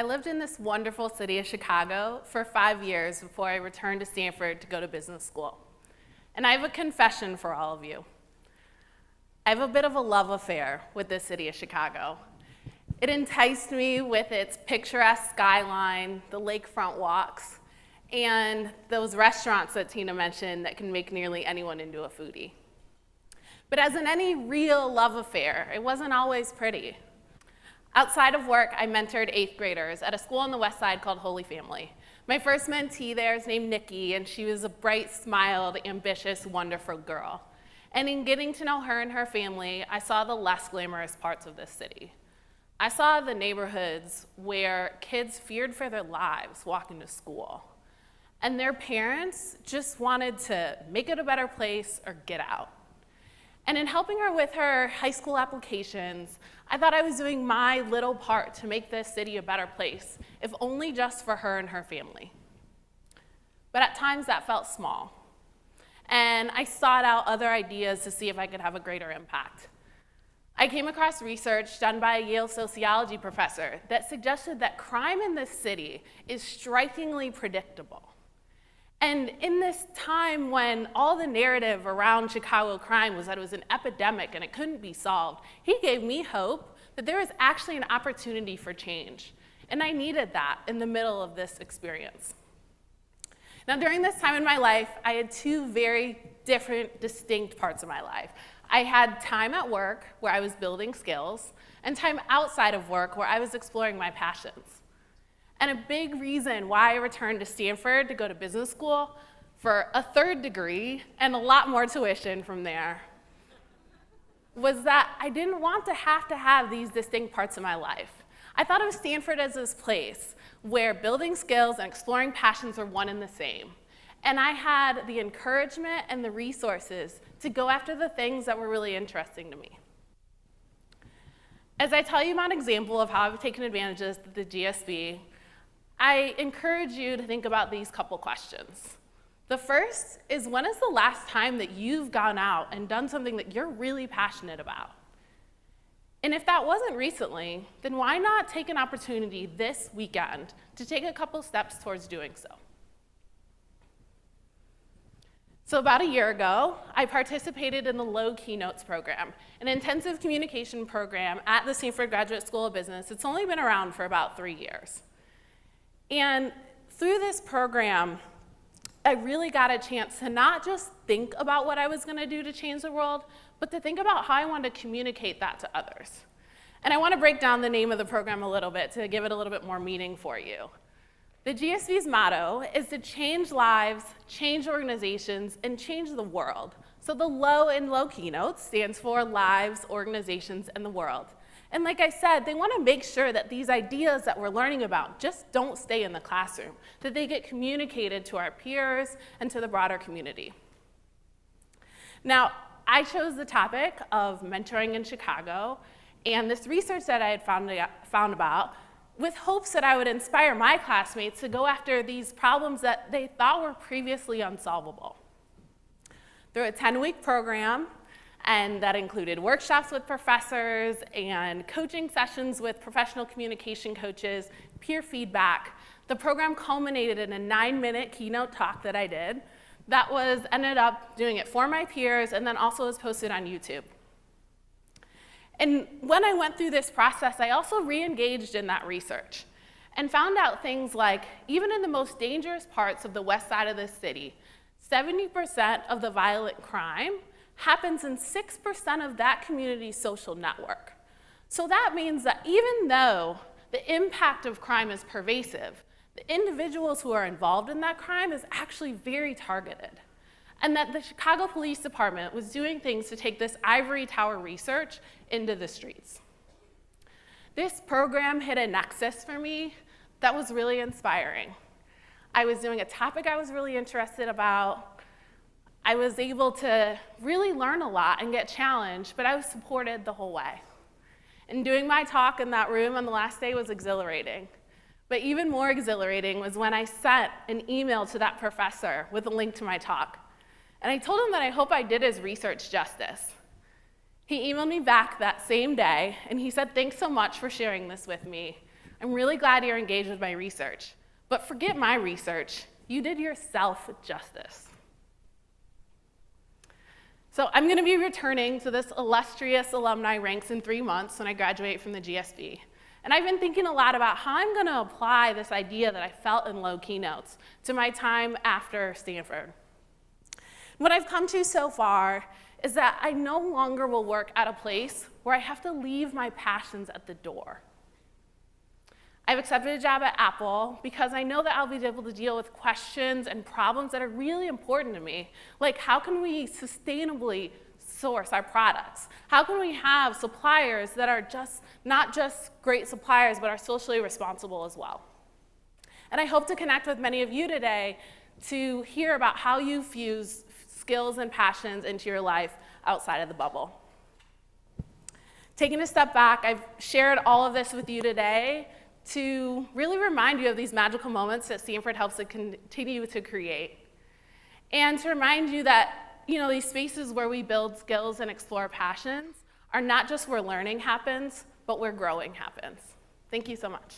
I lived in this wonderful city of Chicago for 5 years before I returned to Stanford to go to business school. And I have a confession for all of you. I have a bit of a love affair with this city of Chicago. It enticed me with its picturesque skyline, the lakefront walks, and those restaurants that Tina mentioned that can make nearly anyone into a foodie. But as in any real love affair, it wasn't always pretty. Outside of work, I mentored 8th graders at a school on the west side called Holy Family. My first mentee there is named Nikki, and she was a bright-smiled, ambitious, wonderful girl. And in getting to know her and her family, I saw the less glamorous parts of this city. I saw the neighborhoods where kids feared for their lives walking to school, and their parents just wanted to make it a better place or get out. And in helping her with her high school applications, I thought I was doing my little part to make this city a better place, if only just for her and her family. But at times that felt small. And I sought out other ideas to see if I could have a greater impact. I came across research done by a Yale sociology professor that suggested that crime in this city is strikingly predictable. And in this time when all the narrative around Chicago crime was that it was an epidemic and it couldn't be solved, he gave me hope that there was actually an opportunity for change. And I needed that in the middle of this experience. Now, during this time in my life, I had two very different, distinct parts of my life. I had time at work where I was building skills, and time outside of work where I was exploring my passions. And a big reason why I returned to Stanford to go to business school for a 3rd degree and a lot more tuition from there was that I didn't want to have these distinct parts of my life. I thought of Stanford as this place where building skills and exploring passions are one and the same. And I had the encouragement and the resources to go after the things that were really interesting to me. As I tell you about an example of how I've taken advantage of the GSB, I encourage you to think about these couple questions. The first is, when is the last time that you've gone out and done something that you're really passionate about? And if that wasn't recently, then why not take an opportunity this weekend to take a couple steps towards doing so? So about a year ago, I participated in the LOWKeynotes program, an intensive communication program at the Stanford Graduate School of Business. It's only been around for about 3 years. And through this program, I really got a chance to not just think about what I was going to do to change the world, but to think about how I wanted to communicate that to others. And I want to break down the name of the program a little bit to give it a little bit more meaning for you. The GSB's motto is to change lives, change organizations, and change the world. So the LOW in LOWKeynotes stands for lives, organizations, and the world. And like I said, they want to make sure that these ideas that we're learning about just don't stay in the classroom, that they get communicated to our peers and to the broader community. Now, I chose the topic of mentoring in Chicago and this research that I had found about with hopes that I would inspire my classmates to go after these problems that they thought were previously unsolvable. Through a 10-week program, and that included workshops with professors and coaching sessions with professional communication coaches, peer feedback. The program culminated in a 9-minute keynote talk that I did that ended up doing it for my peers and then also was posted on YouTube. And when I went through this process, I also re-engaged in that research and found out things like, even in the most dangerous parts of the west side of the city, 70% of the violent crime happens in 6% of that community's social network. So that means that even though the impact of crime is pervasive, the individuals who are involved in that crime is actually very targeted. And that the Chicago Police Department was doing things to take this ivory tower research into the streets. This program hit a nexus for me that was really inspiring. I was doing a topic I was really interested about. I was able to really learn a lot and get challenged, but I was supported the whole way. And doing my talk in that room on the last day was exhilarating. But even more exhilarating was when I sent an email to that professor with a link to my talk. And I told him that I hope I did his research justice. He emailed me back that same day, and he said, "Thanks so much for sharing this with me. I'm really glad you're engaged with my research. But forget my research. You did yourself justice. So I'm going to be returning to this illustrious alumni ranks in 3 months when I graduate from the GSB. And I've been thinking a lot about how I'm going to apply this idea that I felt in LOWKeynotes to my time after Stanford. What I've come to so far is that I no longer will work at a place where I have to leave my passions at the door. I've accepted a job at Apple because I know that I'll be able to deal with questions and problems that are really important to me, like how can we sustainably source our products? How can we have suppliers that are not just great suppliers, but are socially responsible as well? And I hope to connect with many of you today to hear about how you fuse skills and passions into your life outside of the bubble. Taking a step back, I've shared all of this with you today to really remind you of these magical moments that Stanford helps to continue to create. And to remind you that, these spaces where we build skills and explore passions are not just where learning happens, but where growing happens. Thank you so much.